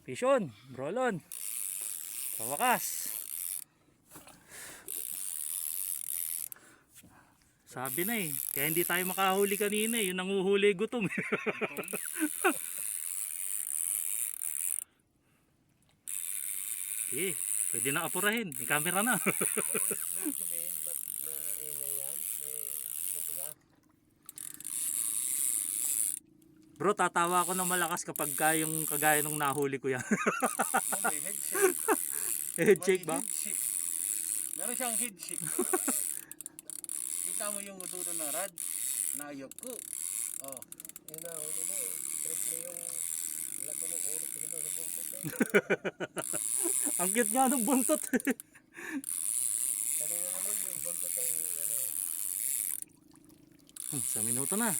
Fish on, brolon. Sa wakas. Sabi na eh, kaya hindi tayo makahuli kanina eh, yung nanguhuli gutom. Eh, pwede na apurahin, may camera na. Bro, tatawa ako ng malakas kapag yung kagaya nung nahuli ko yan. May head shake. Head shake ba? Head shake. Meron siyang head shake. Kita mo yung dulo na rad. Nayok ko. Oh. Yun na, ulo mo. Triple yung laki ng ulo ko sa buntot. Ang cute nga ng buntot. Kanina naman yung buntot ng ano. Sa minuto na.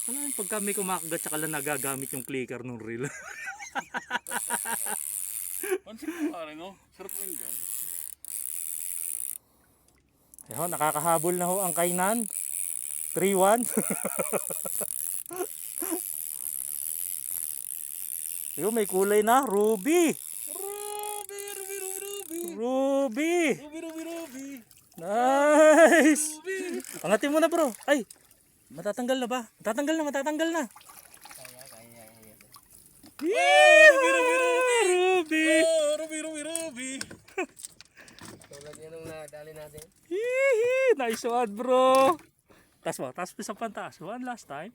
Alam mo, pag kami kumakagat tsaka lang nagagamit yung clicker ng reel. Pansin mo pare no? Sarap rin dyan. Ayun, nakakahabol na ho ang kainan. 3-1. Ayun, may kulay na. Ruby! Ruby, Ruby, Ruby, Ruby. Ruby! Ruby, Ruby, Ruby. Nice! Ruby. Angatin mo na bro. Ay! Matatanggal na ba? Matatanggal na, matatanggal na. Kaya. Yeah! Ruby! Oh, Ruby, Ruby, Ruby. Tulad yan nung nadali natin. Hihi! Nice one bro! Taas mo sa pantaas. One last time.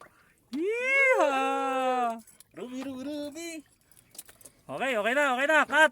Yeehaw! Ruby, Ruby, Ruby. Okay na. Cut!